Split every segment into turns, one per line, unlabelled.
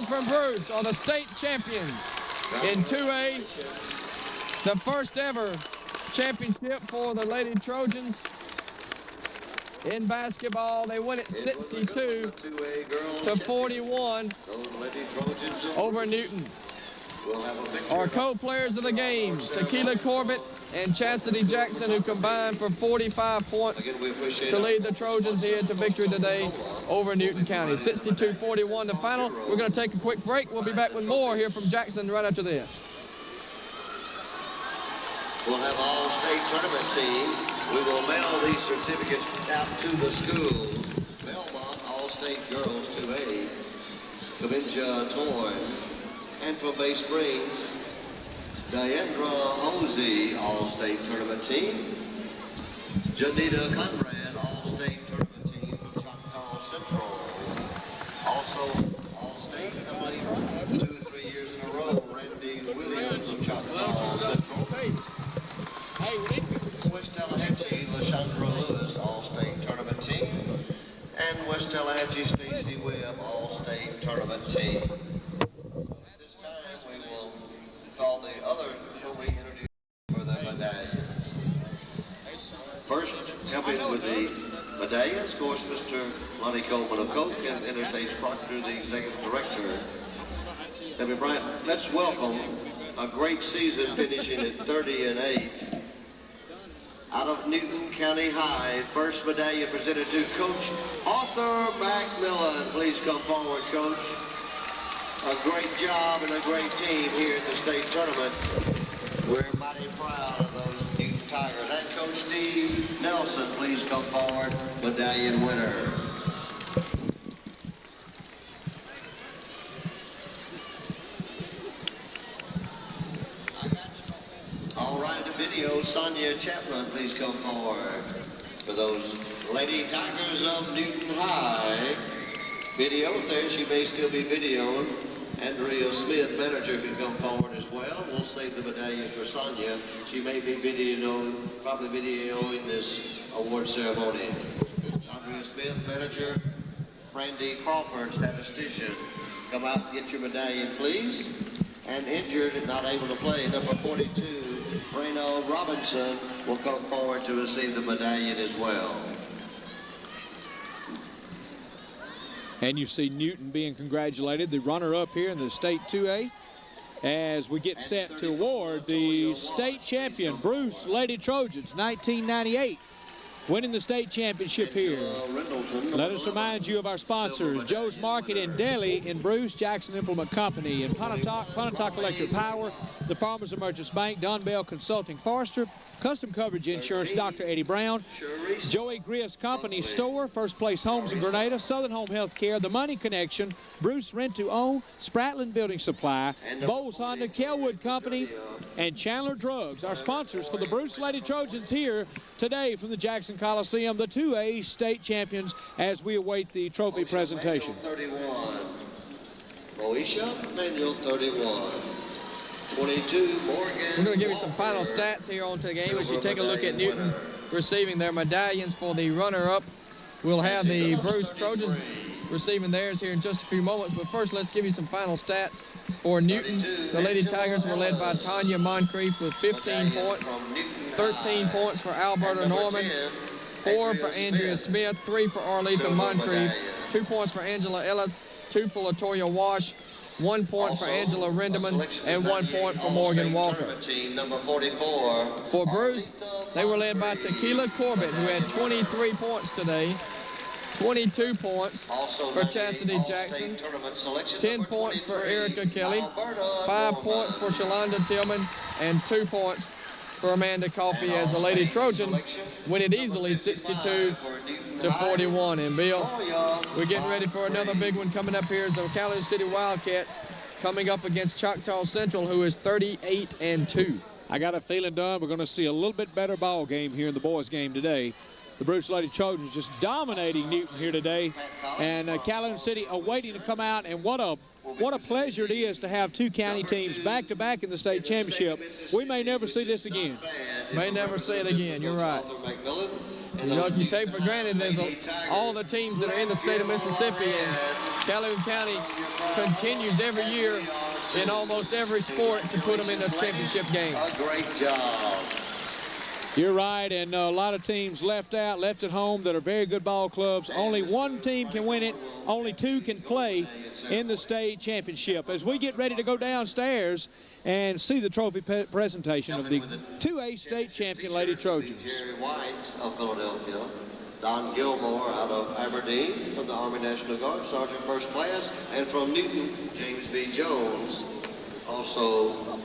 Trojans from Bruce are the state champions in 2A. The first ever championship for the Lady Trojans in basketball. They win it 62 to 41 over Newton. Our co-players of the game, Tequila Corbett and Chastity Jackson, who combined for 45 points to lead the Trojans here to victory today over Newton County. 62-41 the final. We're going to take a quick break. We'll be back with more here from Jackson right after this.
We'll have all-state tournament team. We will mail these certificates out to the schools. Belmont All-State Girls 2A, Cavinja Toy, and from Bay Springs, Diandra Hosey All-State Tournament Team, Janita Conrad All-State Tournament Team from Choctaw Central. Also All-State, I believe, 2 or 3 years in a row, Randy Williams from Choctaw Central. West Tallahatchie, LaShondra Lewis, All-State Tournament Team. And West Tallahatchie, Stacy Webb, All-State Tournament Team. At this time, we will call the other who we introduced for the medallions. First, helping with the medallions, of course, Mr. Lonnie Coleman of Coke and Interstate Proctor, the Executive Director. Debbie Bryant, let's welcome a great season finishing at 30-8. Out of Newton County High, first medallion presented to Coach Arthur Macmillan. Please come forward, Coach. A great job and a great team here at the state tournament. We're mighty proud of those Newton Tigers. And Coach Steve Nelson, please come forward, medallion winner. All right, the video, Sonia Chaplin, please come forward. For those Lady Tigers of Newton High. Video, there she may still be videoed. Andrea Smith, manager, can come forward as well. We'll save the medallion for Sonia. She may be probably videoing this award ceremony. Andrea Smith, manager. Brandy Crawford, statistician. Come out and get your medallion, please. And injured and not able to play, number 42. Reno Robinson will come forward to receive the medallion as well.
And you see Newton being congratulated, the runner-up here in the state 2A, as we get set to award the state champion, Bruce Lady Trojans, 1998. Winning the state championship here. Let us remind you of our sponsors: Joe's Market and Deli in Bruce, Jackson Implement Company in Pontotoc Electric Power, the Farmers and Merchants Bank, Don Bell Consulting Forester, Custom Coverage Insurance, Dr. Eddie Brown, Joey Grias Company Store, First Place Homes in Grenada, Southern Home Health Care, The Money Connection, Bruce Rent to Own, Spratland Building Supply, Bowles Honda, Kelwood Company, and Chandler Drugs. Our sponsors for the Bruce Lady Trojans here today from the Jackson Coliseum, the 2A state champions, as we await the trophy presentation.
31. Moesha Manuel 31. 22, Morgan.
We're going to give you some final stats here on the game as you take a look at Newton receiving their medallions for the runner-up. We'll have the Bruce Trojans receiving theirs here in just a few moments. But first, let's give you some final stats for Newton. The Lady Tigers were led by Tanya Moncrief with 15 points, 13 points for Alberta Norman, 4 for Andrea Smith, 3 for Arletha Moncrief, 2 points for Angela Ellis, 2 for Latoya Wash, 1 point for Angela Rendeman, and 1 point for Morgan Walker. For Bruce, they were led by Tequila Corbett, who had 23 points today, 22 points for Chastity Jackson, 10 points for Erica Kelly, 5 points for Shalonda Tillman, and 2 points for Amanda Coffey, as the Lady Trojans win it easily 62 to 41. And Bill, we're getting ready for another big one coming up here as the Kalamazoo City Wildcats coming up against Choctaw Central, who is 38-2.
I got a feeling, Don, we're going to see a little bit better ball game here in the boys' game today. The Bruce Lady Trojans just dominating Newton here today, and Kalamazoo City awaiting to come out. And what a pleasure it is to have 2 county teams back-to-back in the state championship. We may never see this again.
May never see it again. You're right. You know, you take for granted there's all the teams that are in the state of Mississippi, and Calhoun County continues every year in almost every sport to put them in a championship game.
A great job.
You're right, and a lot of teams left at home that are very good ball clubs. Only one team can win it. Only two can play in the state championship. As we get ready to go downstairs and see the trophy presentation of the 2A state champion Lady Trojans.
Jerry White of Philadelphia. Don Gilmore out of Aberdeen from the Army National Guard, Sergeant First Class. And from Newton, James B. Jones, also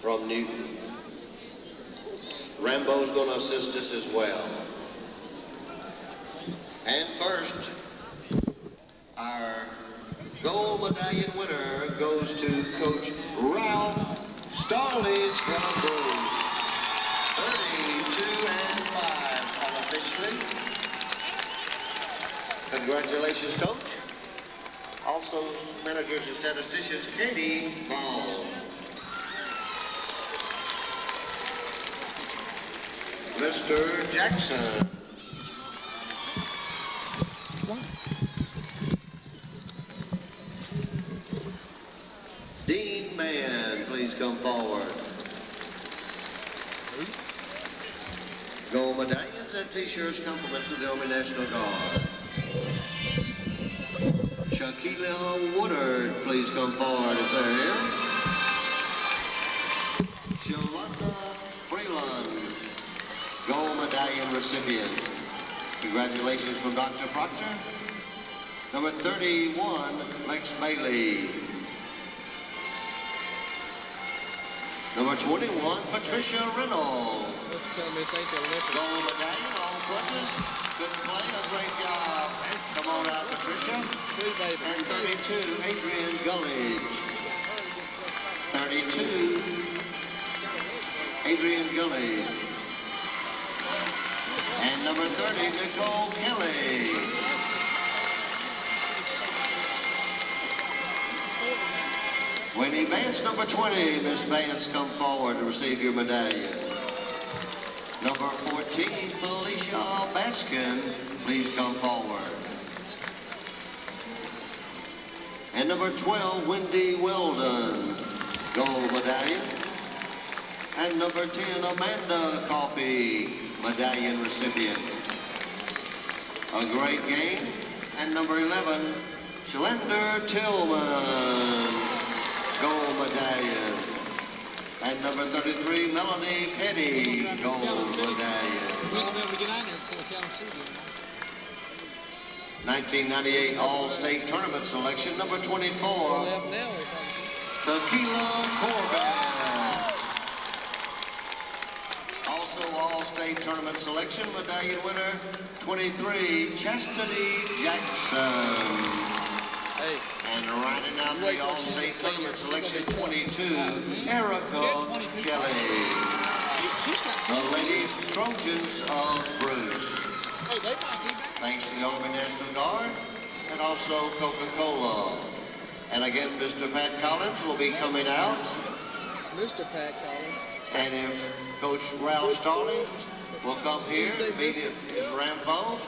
from Newton. Rambo's going to assist us as well. And first, our gold medallion winner goes to Coach Ralph Starlidge from Bruce. 32-5 unofficially. Congratulations, Coach. Also, managers and statisticians, Katie Ball. Mr. Jackson. Dean Mann, please come forward. Gold medallions and t-shirts, compliments of the Army National Guard. Shaquila Woodard, please come forward if they're here. Shalonda Freeland, gold medallion recipient. Congratulations from Dr. Proctor. Number 31, Lex Bailey. Number 21, Patricia Reynolds. Gold medallion, all clutches. Good play, a great job. Come on out, Patricia. And 32, Adrian Gullidge. 32, Adrian Gullidge. And number 30, Nicole Kelly. Winnie Vance, number 20. Miss Vance, come forward to receive your medallion. Number 14, Felicia Baskin, please come forward. And number 12, Wendy Weldon, gold medallion. And number 10, Amanda Coffey, medallion recipient. A great game. And number 11, Shalender Tillman, gold medallion. And number 33, Melanie Petty, gold medallion. 1998 All-State Tournament selection, number 24, Tequila Corbett. Also All-State Tournament selection, medallion winner, 23, Chastity Jackson. And rounding out the All-State Tournament selection, 22, Erica Kelly. The Lady Trojans of Bruce. Thanks to the Army National Guard and also Coca-Cola. And again, Mr. Pat Collins will be coming out.
Mr. Pat Collins.
And if Coach Ralph Starlidge will come here and meet his Rambo.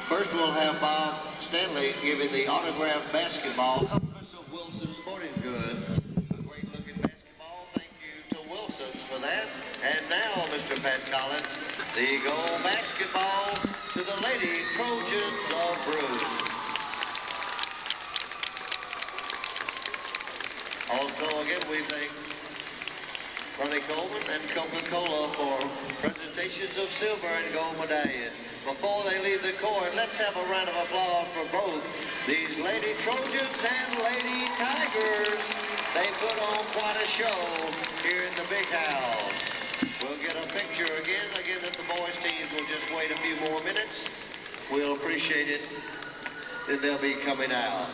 First, we'll have Bob Stanley giving the autographed basketball. Compliments of Wilson Sporting Goods. A great-looking basketball. Thank you to Wilson's for that. And now, Mr. Pat Collins, the gold basketball to the Lady Trojans of Bruce. Also, again, we thank Ronnie Coleman and Coca-Cola for presentations of silver and gold medallions. Before they leave the court, let's have a round of applause for both these Lady Trojans and Lady Tigers. They put on quite a show here in the big house. We'll get a picture again that the boys teams will just wait a few more minutes. We'll appreciate it, then they'll be coming out.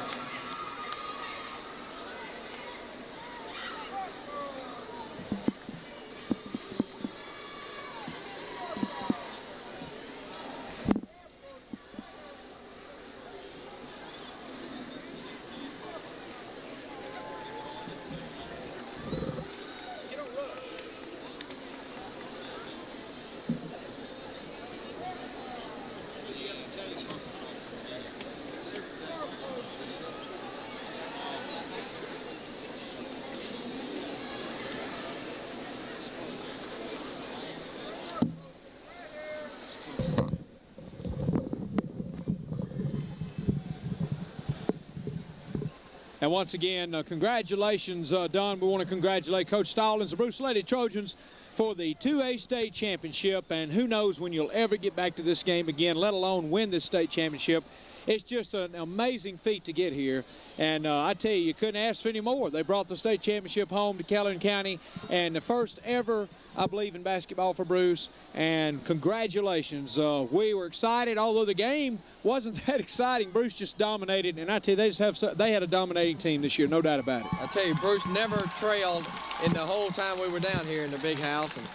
And once again, congratulations, Don. We want to congratulate Coach Stallings, the Bruce Lady Trojans, for the 2A state championship. And who knows when you'll ever get back to this game again, let alone win this state championship. It's just an amazing feat to get here. And I tell you, you couldn't ask for any more. They brought the state championship home to Calhoun County, and the first ever, I believe, in basketball for Bruce. And congratulations. We were excited, although the game wasn't that exciting. Bruce just dominated, and I tell you, they had a dominating team this year, no doubt about it.
I tell you, Bruce never trailed in the whole time we were down here in the big house. And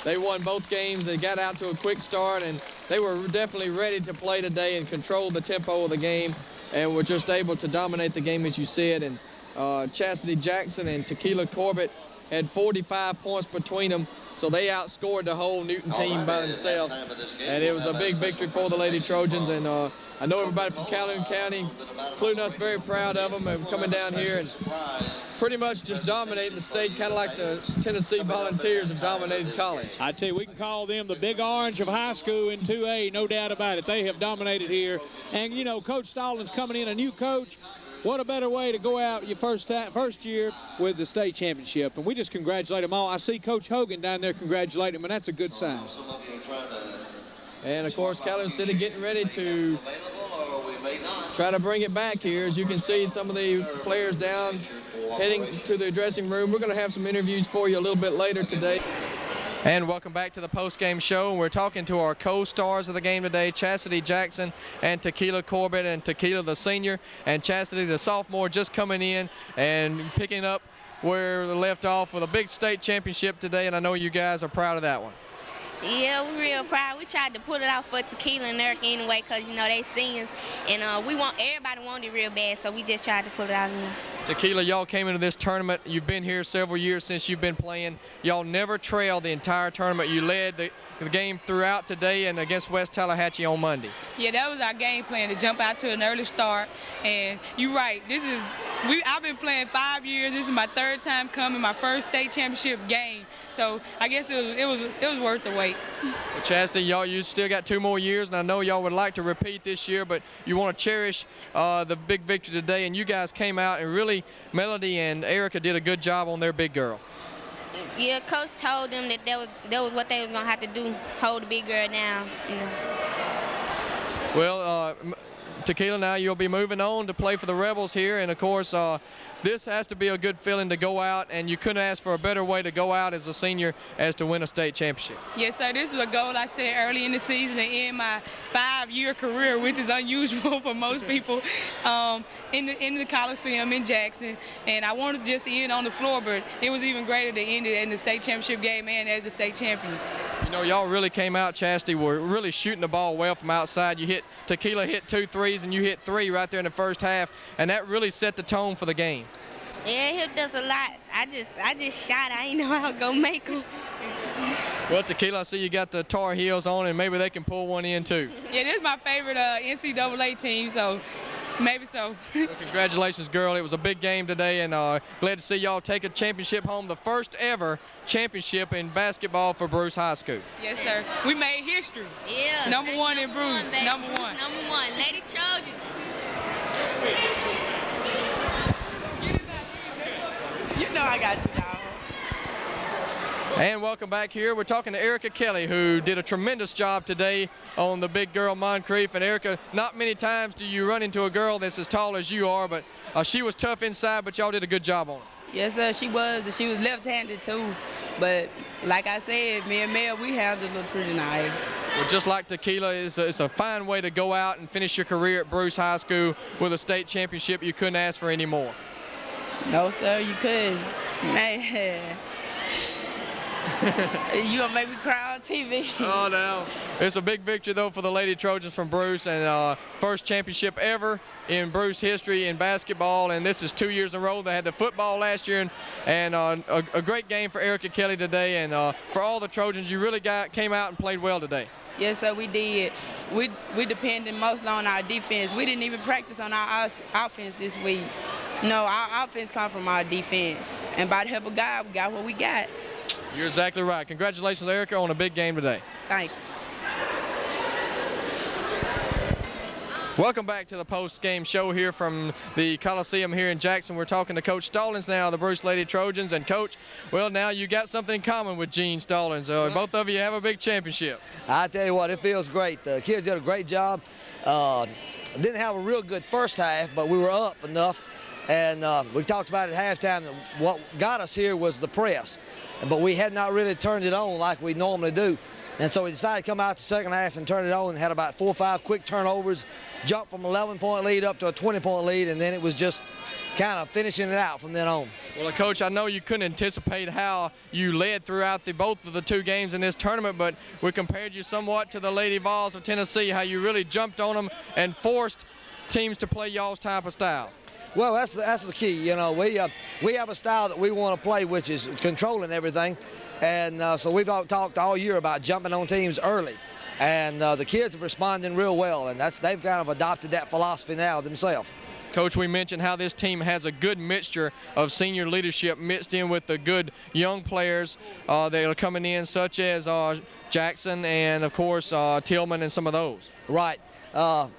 they won both games. They got out to a quick start, and they were definitely ready to play today and control the tempo of the game, and were just able to dominate the game, as you said. And Chastity Jackson and Tequila Corbett had 45 points between them, so they outscored the whole Newton team by themselves. And it was a big victory for the Lady Trojans. And I know everybody from Calhoun County, including us, very proud of them and coming down here and pretty much just dominating the state, kind of like the Tennessee Volunteers have dominated college.
I tell you, we can call them the Big Orange of high school in 2A, no doubt about it. They have dominated here. And, you know, Coach Stallings coming in, a new coach. What a better way to go out your first year with the state championship. And we just congratulate them all. I see Coach Hogan down there congratulating them, and that's a good sign.
And, of course, Calhoun City getting ready to try to bring it back here. As you can see, some of the players down heading to the dressing room. We're going to have some interviews for you a little bit later today. And welcome back to the post-game show. We're talking to our co-stars of the game today, Chastity Jackson and Tequila Corbett, and Tequila the senior, and Chastity the sophomore, just coming in and picking up where they left off with a big state championship today, and I know you guys are proud of that one.
Yeah, we're real proud. We tried to put it out for Tequila and Erica anyway, because, you know, they seniors, and everybody wanted it real bad, so we just tried to put it out.
Tequila, y'all came into this tournament. You've been here several years since you've been playing. Y'all never trailed the entire tournament. You led the game throughout today and against West Tallahatchie on Monday.
Yeah, that was our game plan, to jump out to an early start. And you're right, I've been playing 5 years. This is my third time coming, my first state championship game. So I guess it was worth the wait.
Well, Chastity, you still got 2 more years, and I know y'all would like to repeat this year, but you want to cherish the big victory today. And you guys came out and really, Melody and Erica did a good job on their big girl.
Yeah, Coach told them that that was what they was gonna have to do, hold the big girl down. You know.
Well, Tequila, now you'll be moving on to play for the Rebels here, and of course, this has to be a good feeling to go out, and you couldn't ask for a better way to go out as a senior as to win a state championship.
Yes, sir. This was a goal I set early in the season to end my 5-year career, which is unusual for most people, in the Coliseum in Jackson. And I wanted just to end on the floor, but it was even greater to end it in the state championship game and as the state champions.
You know, y'all really came out, Chastity, were really shooting the ball well from outside. Tequila hit 2 threes, and you hit 3 right there in the first half, and that really set the tone for the game.
Yeah, it helped us a lot. I just shot. I didn't know I was gonna make them.
Well, Tequila, I see you got the Tar Heels on, and maybe they can pull one in too.
Yeah, this is my favorite NCAA team, so maybe so.
Well, congratulations, girl. It was a big game today, and glad to see y'all take a championship home, the first ever championship in basketball for Bruce High School.
Yes, sir. We made history.
Yeah.
Number one in Bruce. Number one.
Number one. Lady Trojans.
You know I got $2.
And welcome back here. We're talking to Erica Kelly, who did a tremendous job today on the big girl Moncrief. And Erica, not many times do you run into a girl that's as tall as you are, but she was tough inside, but y'all did a good job on her.
Yes, sir, she was, and she was left-handed too. But like I said, me and Mel, we handled her pretty nice.
Well, just like Tequila, it's a fine way to go out and finish your career at Bruce High School with a state championship. You couldn't ask for any more.
No, sir, you couldn't. Man. You gonna make me cry on TV.
Oh, no. It's a big victory, though, for the Lady Trojans from Bruce, and first championship ever in Bruce history in basketball, and this is 2 years in a row. They had the football last year, and a great game for Erica Kelly today, and for all the Trojans, you really came out and played well today.
Yes, sir, we did. We depended mostly on our defense. We didn't even practice on our offense this week. No, our offense come from our defense, and by the help of God, we got what we got.
You're exactly right. Congratulations, Erica, on a big game today.
Thank you.
Welcome back to the post-game show here from the Coliseum here in Jackson. We're talking to Coach Stallings now, the Bruce Lady Trojans. And Coach, well, now you got something in common with Gene Stallings. Both of you have a big championship.
I tell you what, it feels great. The kids did a great job. Didn't have a real good first half, but we were up enough. And we talked about at halftime that what got us here was the press. But we had not really turned it on like we normally do. And so we decided to come out the second half and turn it on, and had about 4 or 5 quick turnovers, jumped from 11-point lead up to a 20-point lead, and then it was just kind of finishing it out from then on.
Well, Coach, I know you couldn't anticipate how you led throughout both of the 2 games in this tournament, but we compared you somewhat to the Lady Vols of Tennessee, how you really jumped on them and forced teams to play y'all's type of style.
Well, that's the key. You know, we have a style that we want to play, which is controlling everything. And so we've talked all year about jumping on teams early. And the kids are responding real well, and they've kind of adopted that philosophy now themselves.
Coach, we mentioned how this team has a good mixture of senior leadership mixed in with the good young players that are coming in, such as Jackson and, of course, Tillman and some of those.
Right. Well,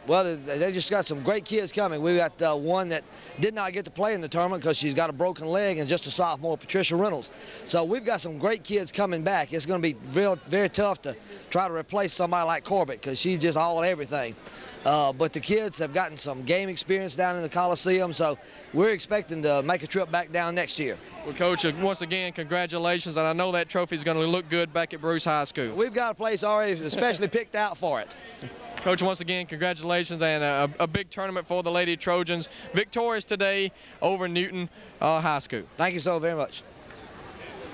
they just got some great kids coming. We got one that did not get to play in the tournament because she's got a broken leg, and just a sophomore, Patricia Reynolds. So we've got some great kids coming back. It's going to be very tough to try to replace somebody like Corbett because she's just all at everything. But the kids have gotten some game experience down in the Coliseum, so we're expecting to make a trip back down next year.
Well, Coach, once again, congratulations, and I know that trophy is going to look good back at Bruce High School.
We've got a place already especially picked out for it.
Coach, once again, congratulations, and a big tournament for the Lady Trojans. Victorious today over Newton High School.
Thank you so very much.